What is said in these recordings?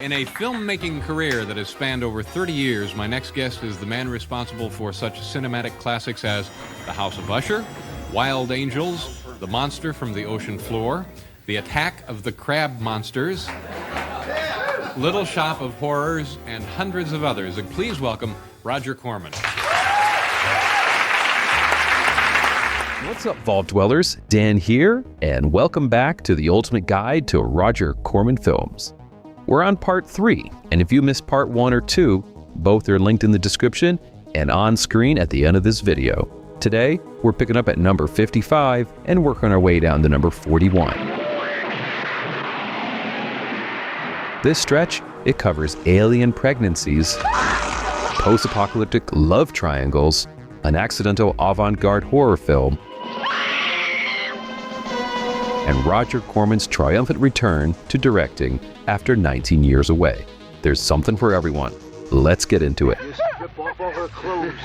In a filmmaking career that has spanned over 30 years, my next guest is the man responsible for such cinematic classics as The House of Usher, Wild Angels, The Monster from the Ocean Floor, The Attack of the Crab Monsters, Little Shop of Horrors, and hundreds of others. And please welcome Roger Corman. What's up, Vault Dwellers? Dan here, and welcome back to the ultimate guide to Roger Corman Films. We're on part 3, and if you missed part 1 or 2, both are linked in the description and on screen at the end of this video. Today, we're picking up at number 55 and working our way down to number 41. This stretch, it covers alien pregnancies, post-apocalyptic love triangles, an accidental avant-garde horror film, and Roger Corman's triumphant return to directing after 19 years away. There's something for everyone. Let's get into it. Strip off all her clothes.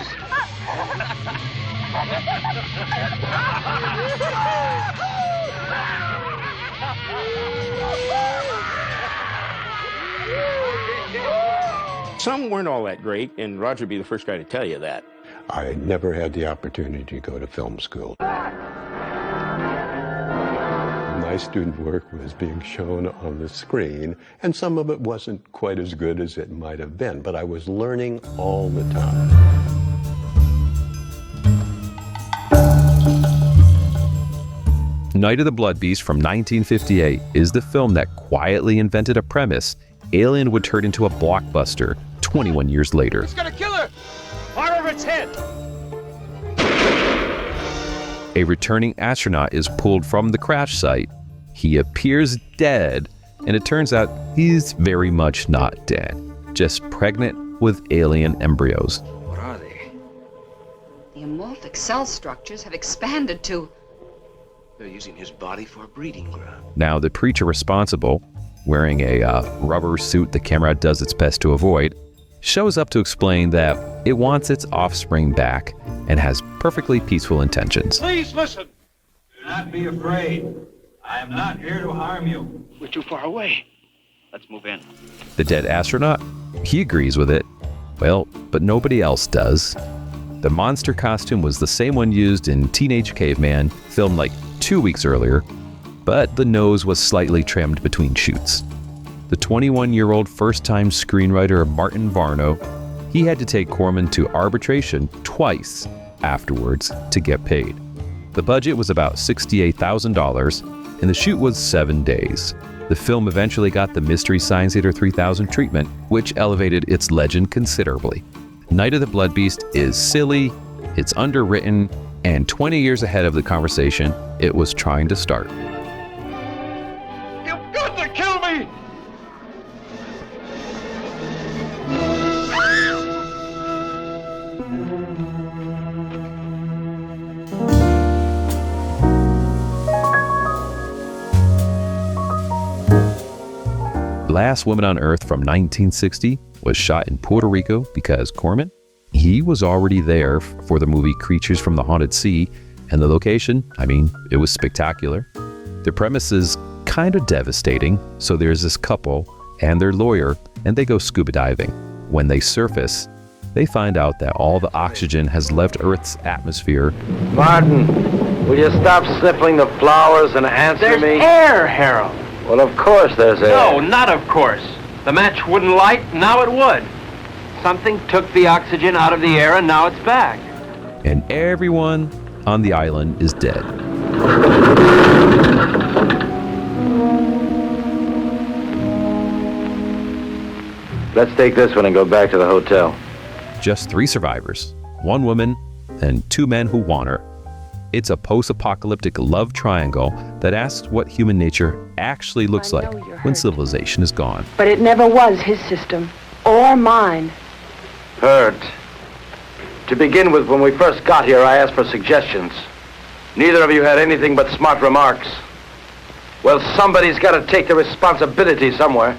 Some weren't all that great, and Roger would be the first guy to tell you that. I never had the opportunity to go to film school. My student work was being shown on the screen, and some of it wasn't quite as good as it might have been, but I was learning all the time. Night of the Blood Beast from 1958 is the film that quietly invented a premise Alien would turn into a blockbuster 21 years later. He's got a killer! Fire over its head! A returning astronaut is pulled from the crash site. He appears dead, and it turns out he's very much not dead, just pregnant with alien embryos. What are they? The amorphic cell structures have expanded to... They're using his body for a breeding ground. Now, the creature responsible, wearing a rubber suit the camera does its best to avoid, shows up to explain that it wants its offspring back and has perfectly peaceful intentions. Please listen. Do not be afraid. I am not here to harm you. We're too far away. Let's move in. The dead astronaut, he agrees with it. Well, but nobody else does. The monster costume was the same one used in Teenage Caveman, filmed like 2 weeks earlier, but the nose was slightly trimmed between shoots. The 21-year-old first-time screenwriter Martin Varno, he had to take Corman to arbitration twice afterwards to get paid. The budget was about $68,000, and the shoot was 7 days. The film eventually got the Mystery Science Theater 3000 treatment, which elevated its legend considerably. Night of the Blood Beast is silly, it's underwritten, and 20 years ahead of the conversation it was trying to start. You've got to kill me! Last Woman on Earth from 1960 was shot in Puerto Rico because Corman, he was already there for the movie Creatures from the Haunted Sea, and the location, I mean, it was spectacular. The premise is kind of devastating, so there's this couple and their lawyer, and they go scuba diving. When they surface, they find out that all the oxygen has left Earth's atmosphere. Martin, will you stop sniffling the flowers and answer me? There's air, Harold. Well, of course there's air. No, not of course. The match wouldn't light, now it would. Something took the oxygen out of the air and now it's back. And everyone on the island is dead. Let's take this one and go back to the hotel. Just 3 survivors, 1 woman and 2 men who want her. It's a post-apocalyptic love triangle that asks what human nature actually looks like when civilization is gone. But it never was his system, or mine. Hurt. To begin with, when we first got here, I asked for suggestions. Neither of you had anything but smart remarks. Well, somebody's got to take the responsibility somewhere.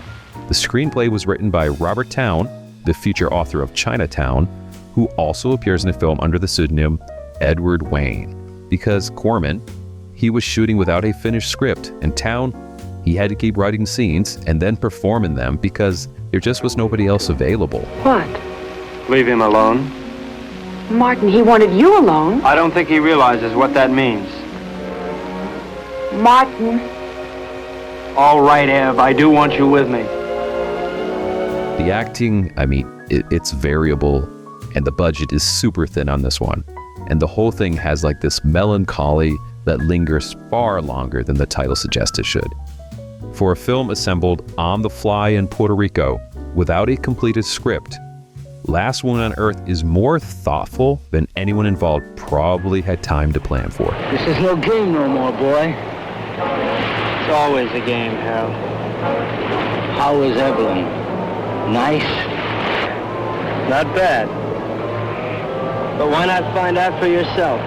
The screenplay was written by Robert Towne, the future author of Chinatown, who also appears in the film under the pseudonym Edward Wayne. Because Corman, he was shooting without a finished script, and Towne, He had to keep writing scenes and then performing them because there just was nobody else available. What? Leave him alone. Martin, he wanted you alone. I don't think he realizes what that means. Martin. All right, Ev, I do want you with me. The acting, it's variable, and the budget is super thin on this one. And the whole thing has like this melancholy that lingers far longer than the title suggests it should. For a film assembled on the fly in Puerto Rico without a completed script, Last Woman on Earth is more thoughtful than anyone involved probably had time to plan for. This is no game no more, boy. It's always a game, Hal. How is Evelyn? Nice? Not bad. But why not find out for yourself?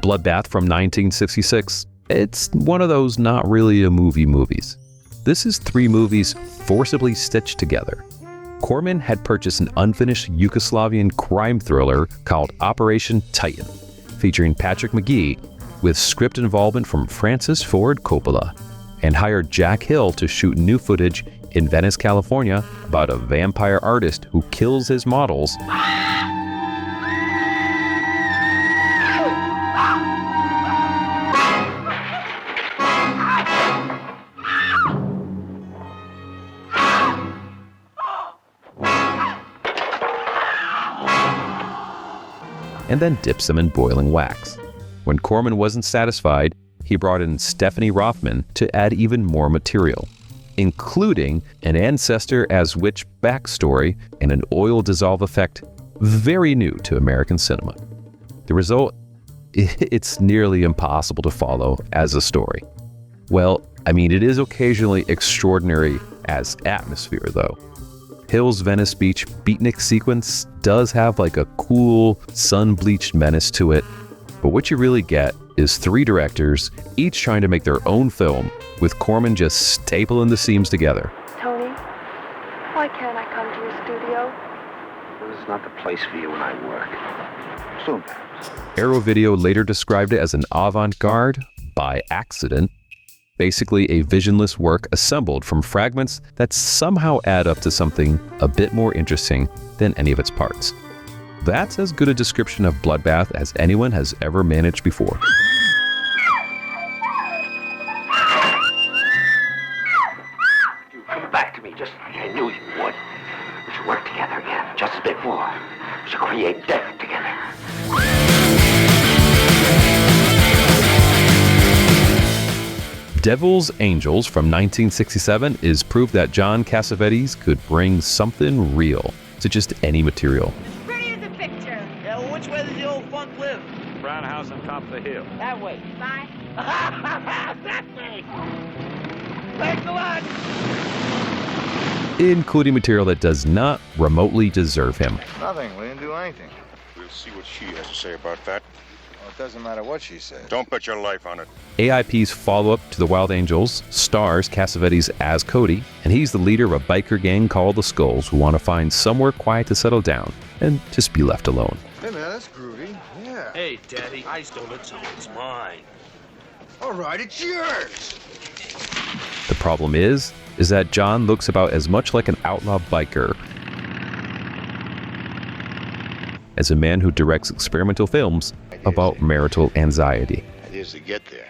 Bloodbath from 1966. It's one of those not really a movie movies. This is 3 movies forcibly stitched together. Corman had purchased an unfinished Yugoslavian crime thriller called Operation Titan, featuring Patrick McGee, with script involvement from Francis Ford Coppola, and hired Jack Hill to shoot new footage in Venice, California about a vampire artist who kills his models and then dips them in boiling wax. When Corman wasn't satisfied, he brought in Stephanie Rothman to add even more material, including an ancestor as witch backstory and an oil dissolve effect very new to American cinema. The result, it's nearly impossible to follow as a story. Well, it is occasionally extraordinary as atmosphere though. Hill's Venice Beach beatnik sequence does have like a cool, sun-bleached menace to it, but what you really get is 3 directors, each trying to make their own film, with Corman just stapling the seams together. Tony, why can't I come to your studio? This is not the place for you when I work. Soon, perhaps. Arrow Video later described it as an avant-garde, by accident, basically a visionless work assembled from fragments that somehow add up to something a bit more interesting than any of its parts. That's as good a description of Bloodbath as anyone has ever managed before. You come back to me, I knew you would. We should work together again, just as before. We should create death together. Devil's Angels from 1967 is proof that John Cassavetes could bring something real to just any material. It's pretty as a picture. Yeah, well, which way does the old funk live? Brown house on top of the hill. That way. Bye. That way. Thanks a lot. Including material that does not remotely deserve him. Nothing. We didn't do anything. We'll see what she has to say about that. Well, it doesn't matter what she says. Don't bet your life on it. AIP's follow-up to The Wild Angels stars Cassavetes as Cody, and he's the leader of a biker gang called the Skulls who want to find somewhere quiet to settle down and just be left alone. Hey, man, that's groovy. Yeah. Hey, Daddy, I stole it, so it's mine. All right, it's yours. The problem is that John looks about as much like an outlaw biker as a man who directs experimental films about marital anxiety. Ideas to get there.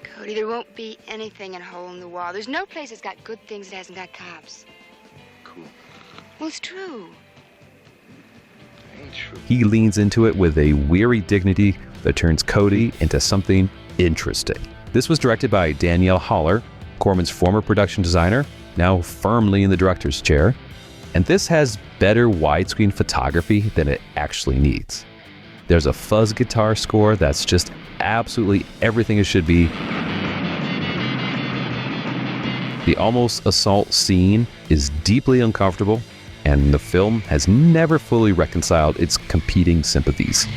Cody, there won't be anything in Hole in the Wall. There's no place that's got good things that hasn't got cops. Cool. Well, it's true. Ain't true. He leans into it with a weary dignity that turns Cody into something interesting. This was directed by Danielle Haller, Corman's former production designer, now firmly in the director's chair. And this has better widescreen photography than it actually needs. There's a fuzz guitar score that's just absolutely everything it should be. The almost assault scene is deeply uncomfortable, and the film has never fully reconciled its competing sympathies.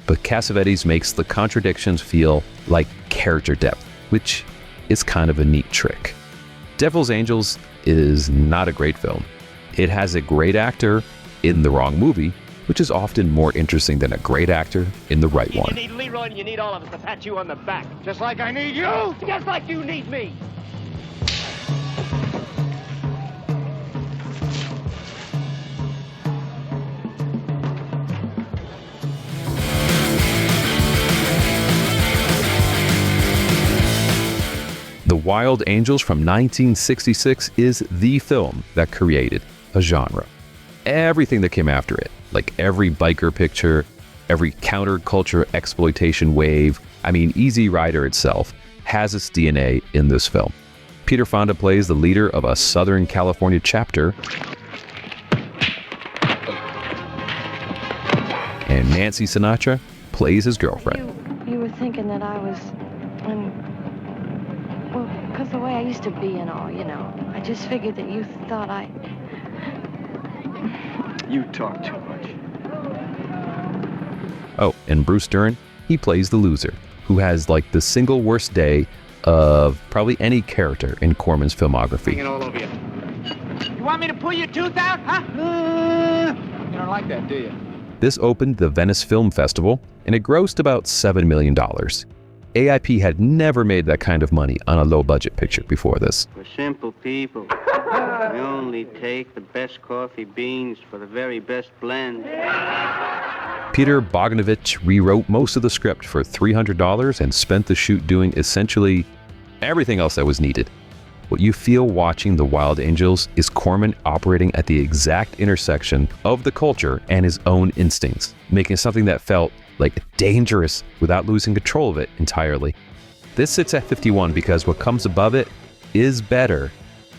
But Cassavetes makes the contradictions feel like character depth, which is kind of a neat trick. Devil's Angels is not a great film. It has a great actor in the wrong movie, which is often more interesting than a great actor in the right one. You need Leroy and you need all of us to pat you on the back. Just like I need you. Just like you need me. The Wild Angels from 1966 is the film that created a genre. Everything that came after it, like every biker picture, every counterculture exploitation wave, Easy Rider itself, has its DNA in this film. Peter Fonda plays the leader of a Southern California chapter, and Nancy Sinatra plays his girlfriend. You were thinking that I was, well, because the way I used to be and all, I just figured that you thought You talk too much. Oh, and Bruce Dern, he plays the loser, who has like the single worst day of probably any character in Corman's filmography. Hanging all over you. You want me to pull your tooth out, huh? You don't like that, do you? This opened the Venice Film Festival, and it grossed about $7 million. AIP had never made that kind of money on a low-budget picture before this. We're simple people. We only take the best coffee beans for the very best blend. Peter Bogdanovich rewrote most of the script for $300 and spent the shoot doing essentially everything else that was needed. What you feel watching The Wild Angels is Corman operating at the exact intersection of the culture and his own instincts, making something that felt like dangerous without losing control of it entirely. This sits at 51 because what comes above it is better,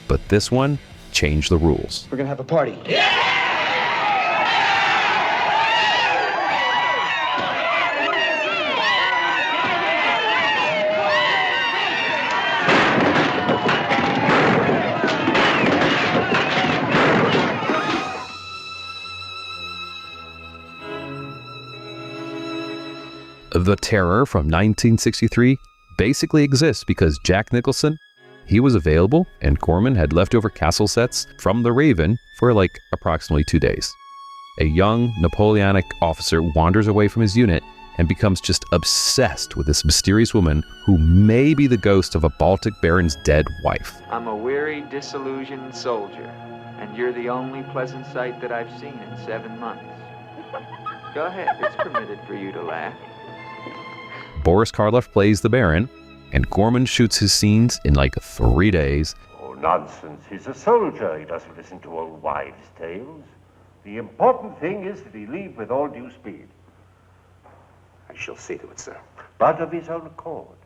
but this one changed the rules. We're gonna have a party. The Terror from 1963 basically exists because Jack Nicholson, he was available and Corman had leftover castle sets from The Raven for like approximately 2 days. A young Napoleonic officer wanders away from his unit and becomes just obsessed with this mysterious woman who may be the ghost of a Baltic baron's dead wife. I'm a weary, disillusioned soldier, and you're the only pleasant sight that I've seen in 7 months. Go ahead, it's permitted for you to laugh. Boris Karloff plays the Baron, and Corman shoots his scenes in like 3 days. Oh, nonsense. He's a soldier. He doesn't listen to old wives' tales. The important thing is that he leave with all due speed. I shall see to it, sir. But of his own accord.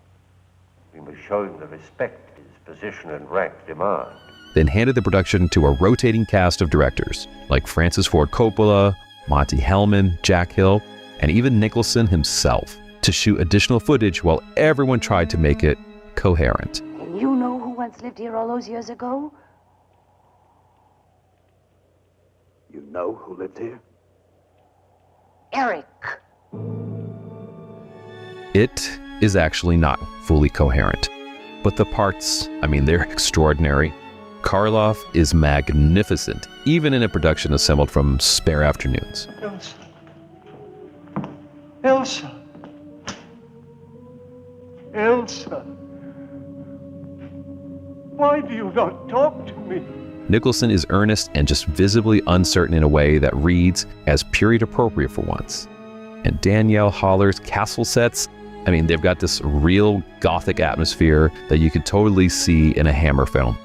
We must show him the respect his position and rank demand. Then handed the production to a rotating cast of directors, like Francis Ford Coppola, Monty Hellman, Jack Hill, and even Nicholson himself, to shoot additional footage while everyone tried to make it coherent. And you know who once lived here all those years ago? You know who lived here? Eric. It is actually not fully coherent, but the parts, they're extraordinary. Karloff is magnificent, even in a production assembled from spare afternoons. Elsa. Elsa. Elsa. Why do you not talk to me? Nicholson is earnest and just visibly uncertain in a way that reads as period appropriate for once. And Danielle Haller's castle sets, they've got this real gothic atmosphere that you could totally see in a Hammer film.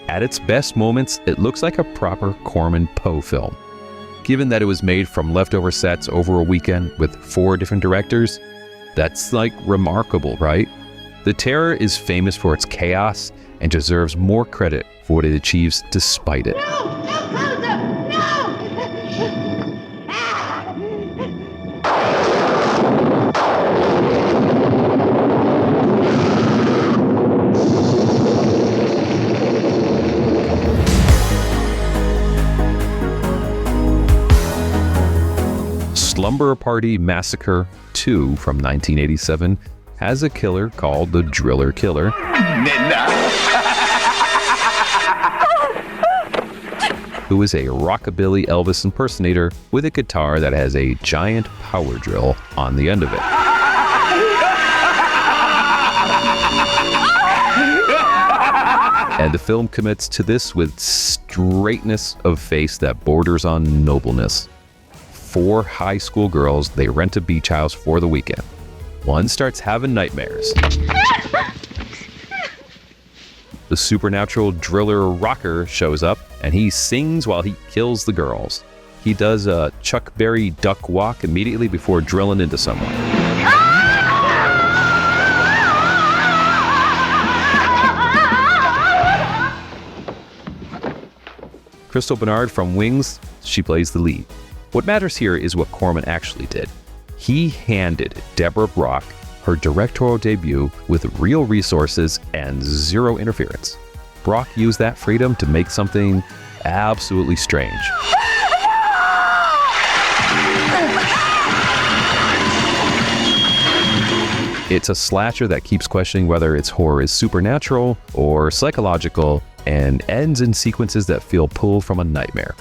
At its best moments, it looks like a proper Corman Poe film. Given that it was made from leftover sets over a weekend with 4 different directors, that's remarkable, right? The Terror is famous for its chaos and deserves more credit for what it achieves despite it. Slumber Party Massacre 2 from 1987 has a killer called the Driller Killer. who is a rockabilly Elvis impersonator with a guitar that has a giant power drill on the end of it. And the film commits to this with straightness of face that borders on nobleness. 4 high school girls, they rent a beach house for the weekend. One starts having nightmares. The supernatural driller Rocker shows up, and he sings while he kills the girls. He does a Chuck Berry duck walk immediately before drilling into someone. Crystal Bernard from Wings, she plays the lead. What matters here is what Corman actually did. He handed Deborah Brock her directorial debut with real resources and zero interference. Brock used that freedom to make something absolutely strange. It's a slasher that keeps questioning whether its horror is supernatural or psychological, and ends in sequences that feel pulled from a nightmare.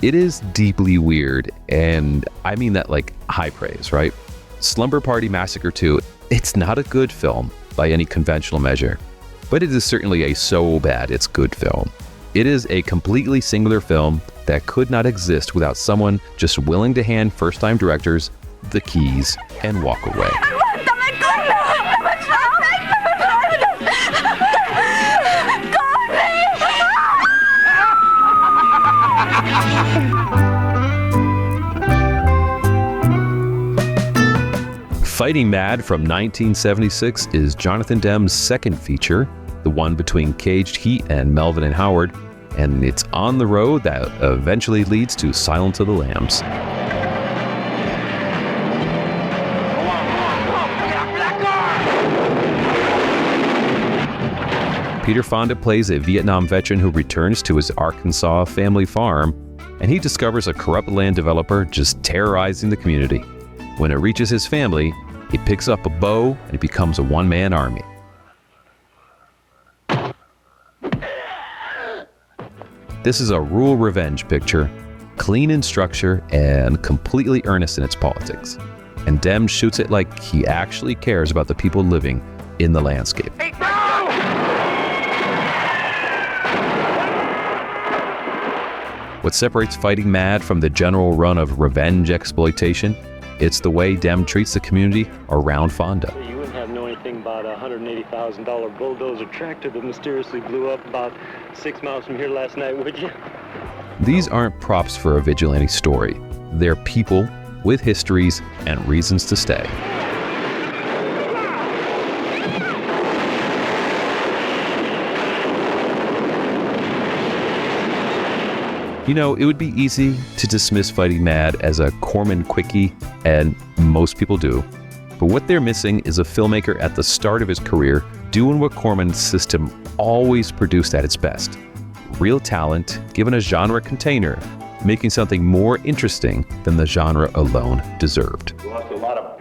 It is deeply weird, and I mean that like high praise, right? Slumber Party Massacre 2, it's not a good film by any conventional measure, but it is certainly a so bad it's good film. It is a completely singular film that could not exist without someone just willing to hand first-time directors the keys and walk away. Fighting Mad from 1976 is Jonathan Demme's second feature, the one between Caged Heat and Melvin and Howard, and it's on the road that eventually leads to Silence of the Lambs. Peter Fonda plays a Vietnam veteran who returns to his Arkansas family farm, and he discovers a corrupt land developer just terrorizing the community. When it reaches his family, he picks up a bow and he becomes a one-man army. This is a rural revenge picture, clean in structure and completely earnest in its politics. And Demme shoots it like he actually cares about the people living in the landscape. What separates Fighting Mad from the general run of revenge exploitation? It's the way Demme treats the community around Fonda. You wouldn't have known anything about a $180,000 bulldozer tractor that mysteriously blew up about 6 miles from here last night, would you? These aren't props for a vigilante story. They're people with histories and reasons to stay. You know, it would be easy to dismiss Fighting Mad as a Corman quickie, and most people do. But what they're missing is a filmmaker at the start of his career doing what Corman's system always produced at its best. Real talent given a genre container, making something more interesting than the genre alone deserved. You lost a lot of...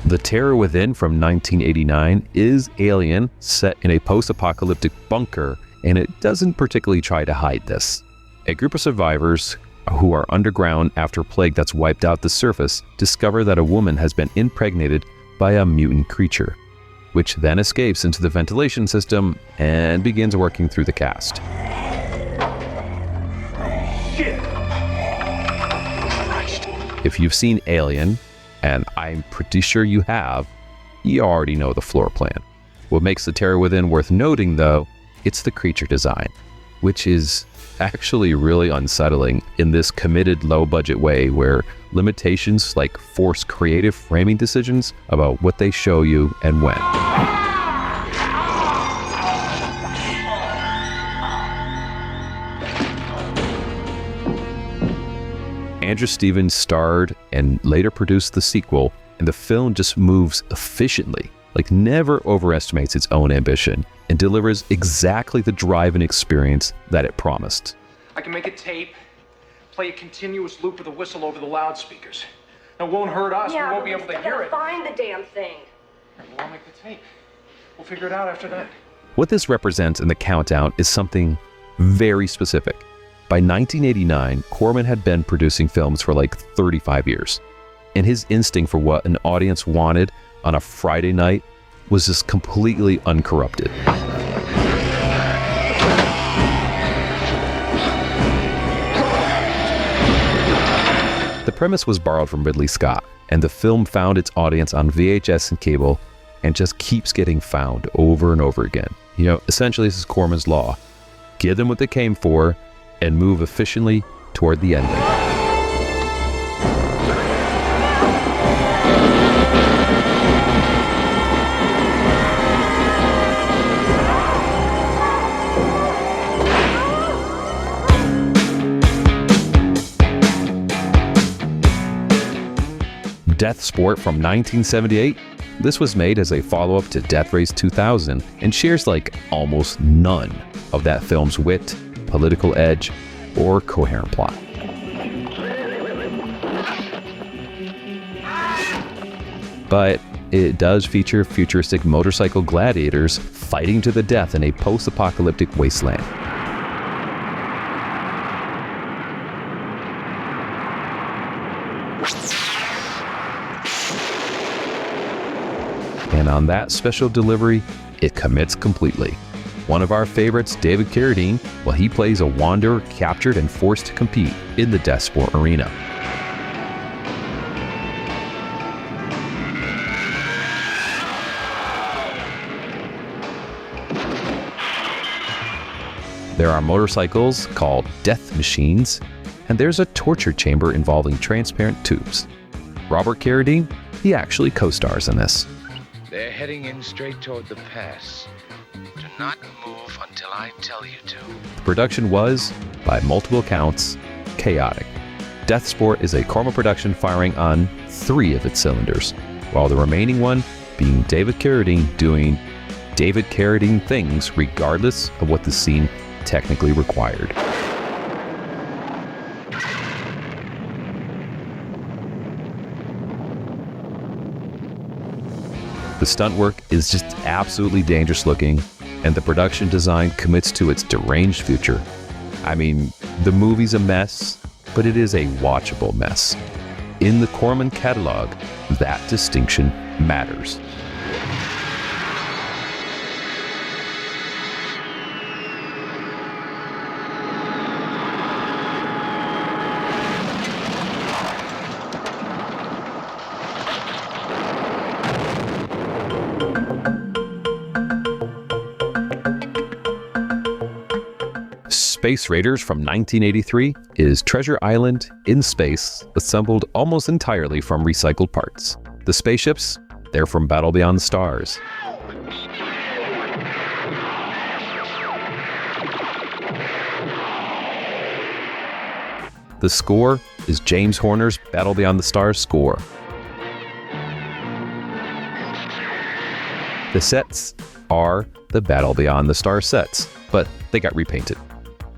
The Terror Within from 1989 is Alien, set in a post-apocalyptic bunker, and it doesn't particularly try to hide this. A group of survivors who are underground after a plague that's wiped out the surface discover that a woman has been impregnated by a mutant creature, which then escapes into the ventilation system and begins working through the cast. Shit. If you've seen Alien, and I'm pretty sure you have, you already know the floor plan. What makes The Terror Within worth noting, though, it's the creature design, which is actually really unsettling in this committed low-budget way where limitations like force creative framing decisions about what they show you and when. Andrew Stevens starred and later produced the sequel, and the film just moves efficiently, like never overestimates its own ambition, and delivers exactly the drive and experience that it promised. I can make a tape, play a continuous loop with a whistle over the loudspeakers. It won't hurt us. Yeah, we won't be able to hear it. Find the damn thing. Well, I'll make the tape. We'll figure it out after that. What this represents in the countdown is something very specific. By 1989, Corman had been producing films for like 35 years, and his instinct for what an audience wanted on a Friday night was just completely uncorrupted. The premise was borrowed from Ridley Scott, and the film found its audience on VHS and cable and just keeps getting found over and over again. You know, essentially this is Corman's law. Give them what they came for and move efficiently toward the ending. Deathsport from 1978. This was made as a follow-up to Death Race 2000 and shares like almost none of that film's wit, political edge, or coherent plot. But it does feature futuristic motorcycle gladiators fighting to the death in a post-apocalyptic wasteland. And on that special delivery, it commits completely. One of our favorites, David Carradine, well, he plays a wanderer captured and forced to compete in the Deathsport arena. There are motorcycles called death machines, and there's a torture chamber involving transparent tubes. Robert Carradine, he actually co-stars in this. They're heading in straight toward the pass. Do not move until I tell you to. The production was, by multiple accounts, chaotic. Deathsport is a Corman production firing on 3 of its cylinders, while the remaining one being David Carradine doing David Carradine things regardless of what the scene technically required. The stunt work is just absolutely dangerous looking, and the production design commits to its deranged future. I mean, the movie's a mess, but it is a watchable mess. In the Corman catalog, that distinction matters. Space Raiders from 1983 is Treasure Island in space, assembled almost entirely from recycled parts. The spaceships, they're from Battle Beyond the Stars. The score is James Horner's Battle Beyond the Stars score. The sets are the Battle Beyond the Stars sets, but they got repainted.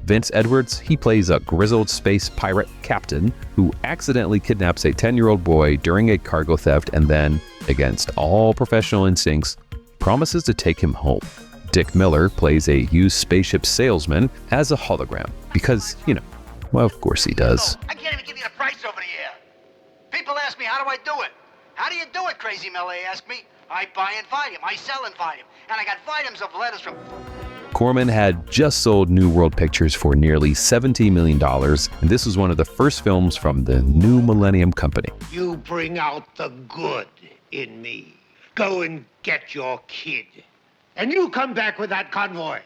Vince Edwards, he plays a grizzled space pirate captain who accidentally kidnaps a 10-year-old boy during a cargo theft and then, against all professional instincts, promises to take him home. Dick Miller plays a used spaceship salesman as a hologram because, you know, well, of course he does. I can't even give you the price over the air. People ask me, how do I do it? How do you do it, Crazy Mel? They ask me. I buy and find him. I sell and find him. And I got volumes of letters from... Corman had just sold New World Pictures for nearly $17 million, and this was one of the first films from the New Millennium Company. You bring out the good in me. Go and get your kid. And you come back with that convoy.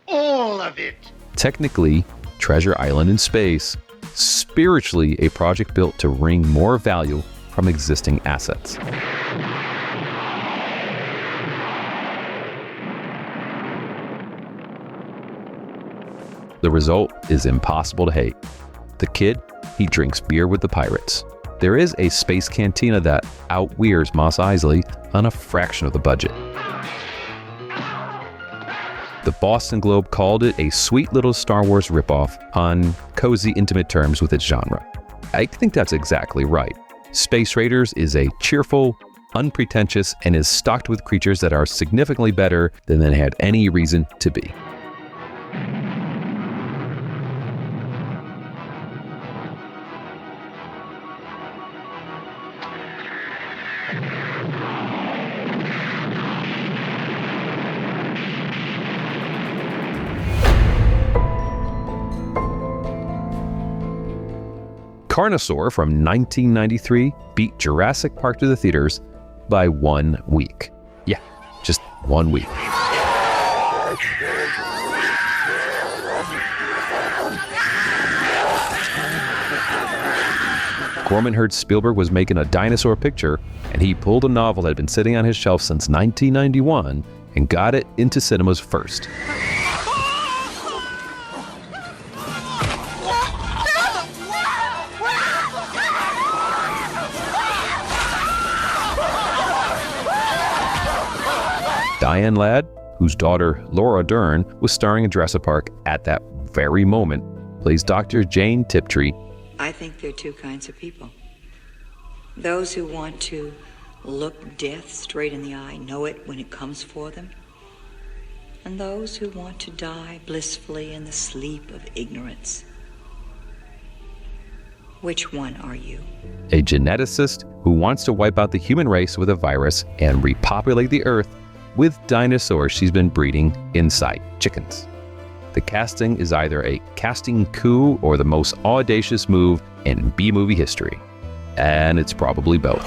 All of it. Technically, Treasure Island in space. Spiritually, a project built to wring more value from existing assets. The result is impossible to hate. The kid, he drinks beer with the pirates. There is a space cantina that out-weirds Mos Eisley on a fraction of the budget. The Boston Globe called it a sweet little Star Wars ripoff on cozy, intimate terms with its genre. I think that's exactly right. Space Raiders is a cheerful, unpretentious, and is stocked with creatures that are significantly better than they had any reason to be. Carnosaur from 1993 beat Jurassic Park to the theaters by 1 week. Yeah, just 1 week. Corman heard Spielberg was making a dinosaur picture, and he pulled a novel that had been sitting on his shelf since 1991 and got it into cinemas first. Diane Ladd, whose daughter Laura Dern was starring in Jurassic Park at that very moment, plays Dr. Jane Tiptree. I think there are two kinds of people. Those who want to look death straight in the eye, know it when it comes for them, and those who want to die blissfully in the sleep of ignorance. Which one are you? A geneticist who wants to wipe out the human race with a virus and repopulate the Earth with dinosaurs she's been breeding inside chickens. The casting is either a casting coup or the most audacious move in B-movie history. And it's probably both.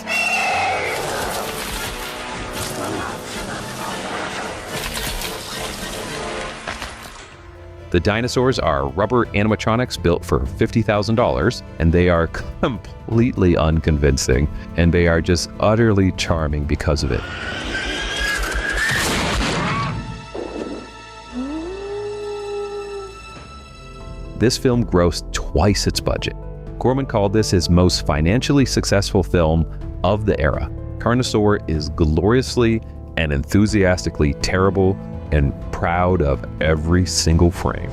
The dinosaurs are rubber animatronics built for $50,000, and they are completely unconvincing, and they are just utterly charming because of it. This film grossed twice its budget. Corman called this his most financially successful film of the era. Carnosaur is gloriously and enthusiastically terrible and proud of every single frame.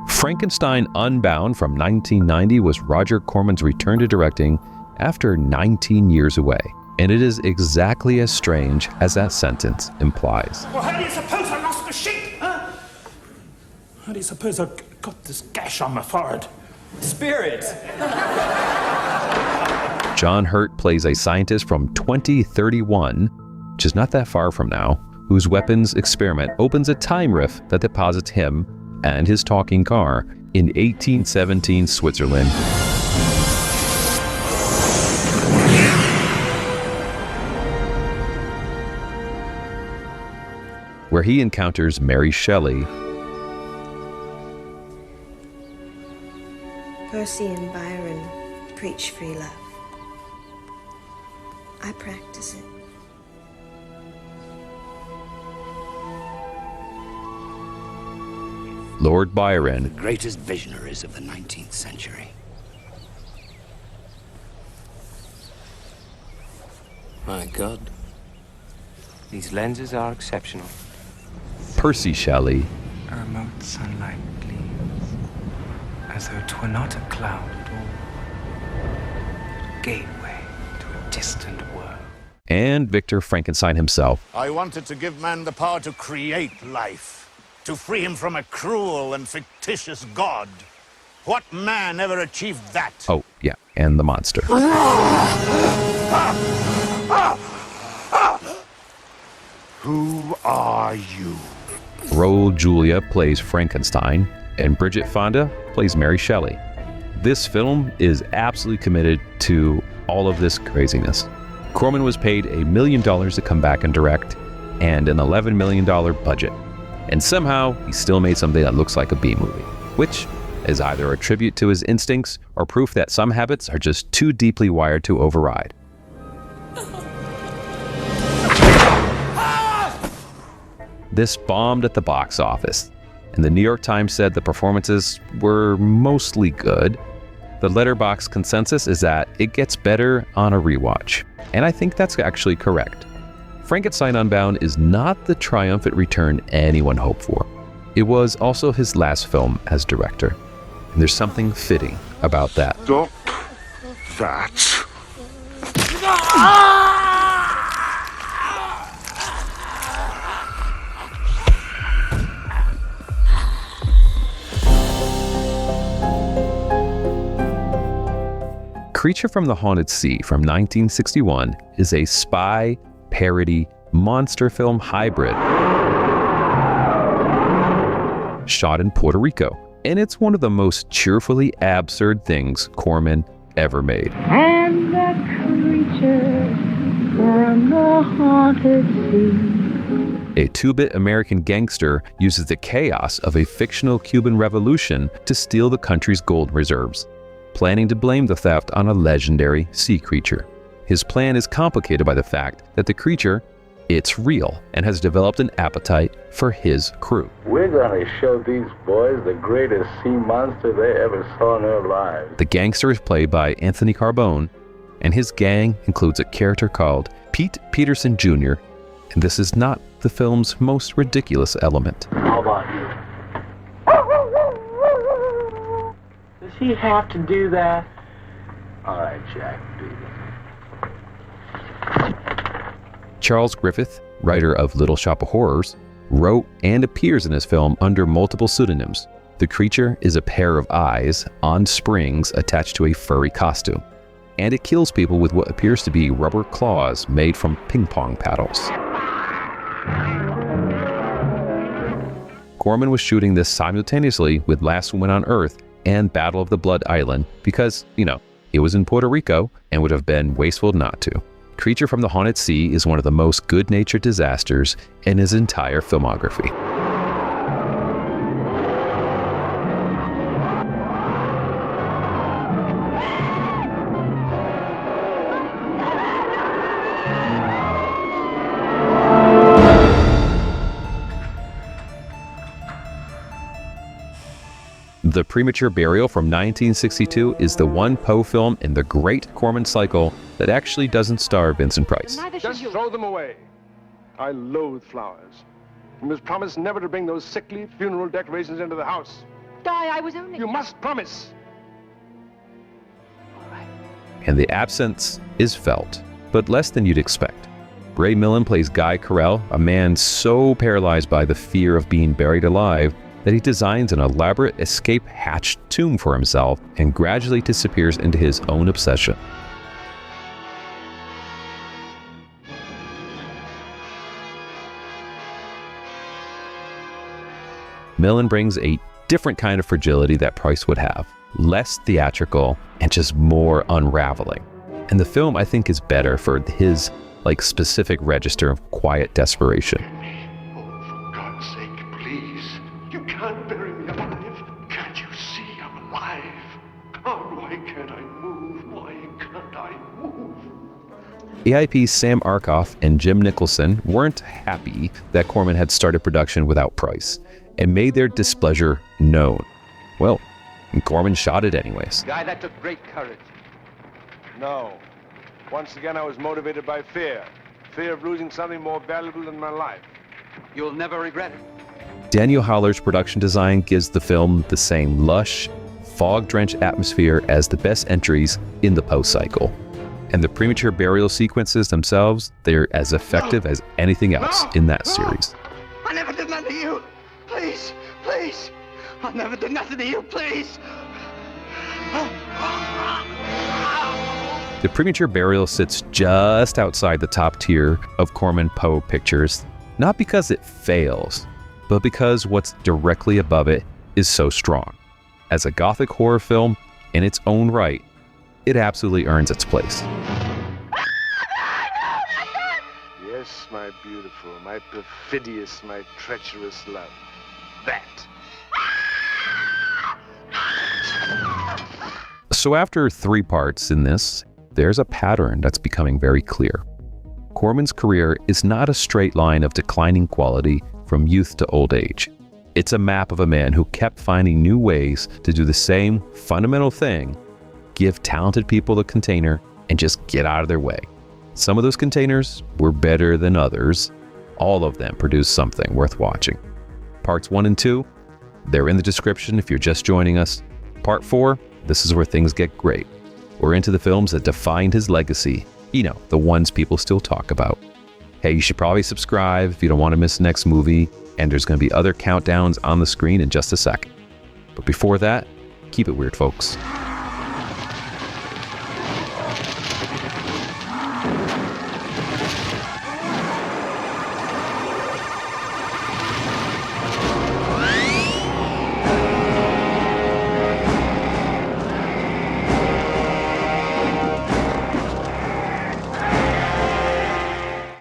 Frankenstein Unbound from 1990 was Roger Corman's return to directing after 19 years away. And it is exactly as strange as that sentence implies. Well, how do you suppose I lost the sheep, huh? How do you suppose I got this gash on my forehead? Spirit! John Hurt plays a scientist from 2031, which is not that far from now, whose weapons experiment opens a time rift that deposits him and his talking car in 1817 Switzerland. Where he encounters Mary Shelley. Percy and Byron preach free love. I practice it. Lord Byron, the greatest visionaries of the 19th century. My God, these lenses are exceptional. Percy Shelley, A remote sunlight gleams, as though 'twere not a cloud at all, but a gateway to a distant world. and Victor Frankenstein himself. I wanted to give man the power to create life, to free him from a cruel and fictitious god. What man ever achieved that? Oh, yeah, and the monster. Who are you? Raul Julia plays Frankenstein, and Bridget Fonda plays Mary Shelley. This film is absolutely committed to all of this craziness. Corman was paid $1 million to come back and direct, and an $11 million budget. And somehow, he still made something that looks like a B-movie, which is either a tribute to his instincts or proof that some habits are just too deeply wired to override. This bombed at the box office, and the New York Times said the performances were mostly good. The Letterboxd consensus is that it gets better on a rewatch, and I think that's actually correct. Frankenstein Unbound is not the triumphant return anyone hoped for. It was also his last film as director, and there's something fitting about that. Stop that. Creature from the Haunted Sea from 1961 is a spy, parody, monster film hybrid shot in Puerto Rico, and it's one of the most cheerfully absurd things Corman ever made. And that creature from the haunted sea. A 2-bit American gangster uses the chaos of a fictional Cuban revolution to steal the country's gold reserves, planning to blame the theft on a legendary sea creature. His plan is complicated by the fact that the creature, it's real, and has developed an appetite for his crew. We're gonna show these boys the greatest sea monster they ever saw in their lives. The gangster is played by Anthony Carbone, and his gang includes a character called Pete Peterson Jr., and this is not the film's most ridiculous element. How about you? Does he have to do that? All right, Jack, do it. Charles Griffith, writer of Little Shop of Horrors, wrote and appears in this film under multiple pseudonyms. The creature is a pair of eyes on springs attached to a furry costume, and it kills people with what appears to be rubber claws made from ping pong paddles. Corman was shooting this simultaneously with Last Woman on Earth and Battle of the Blood Island because, it was in Puerto Rico and would have been wasteful not to. Creature from the Haunted Sea is one of the most good-natured disasters in his entire filmography. The Premature Burial from 1962 is the one Poe film in the great Corman cycle that actually doesn't star Vincent Price. Just throw them away. I loathe flowers. You must promise never to bring those sickly funeral decorations into the house. I was only... You must promise. And the absence is felt, but less than you'd expect. Ray Milland plays Guy Carell, a man so paralyzed by the fear of being buried alive that he designs an elaborate escape hatch tomb for himself and gradually disappears into his own obsession. Milland brings a different kind of fragility that Price would have, less theatrical and just more unraveling. And the film, I think, is better for his specific register of quiet desperation. For God's sake, please. You can't bury me alive. Can't you see I'm alive? God, why can't I move? Why can't I move? AIP's Sam Arkoff and Jim Nicholson weren't happy that Corman had started production without Price and made their displeasure known. Well, Corman shot it anyways. Guy, that took great courage. No. Once again, I was motivated by fear. Fear of losing something more valuable than my life. You'll never regret it. Daniel Howler's production design gives the film the same lush, fog-drenched atmosphere as the best entries in the Poe cycle. And the premature burial sequences themselves, they're as effective as anything else in that series. I never did nothing to you. Please, please. I never did nothing to you, please. The Premature Burial sits just outside the top tier of Corman Poe pictures, not because it fails, but because what's directly above it is so strong. As a gothic horror film in its own right, it absolutely earns its place. Yes, my beautiful, my perfidious, my treacherous love. That. So after 3 parts in this, there's a pattern that's becoming very clear. Corman's career is not a straight line of declining quality from youth to old age. It's a map of a man who kept finding new ways to do the same fundamental thing, give talented people the container, and just get out of their way. Some of those containers were better than others. All of them produced something worth watching. Parts 1 and 2, they're in the description if you're just joining us. Part 4, this is where things get great. We're into the films that defined his legacy. You know, the ones people still talk about. Hey, you should probably subscribe if you don't want to miss the next movie, and there's going to be other countdowns on the screen in just a second. But before that, keep it weird, folks.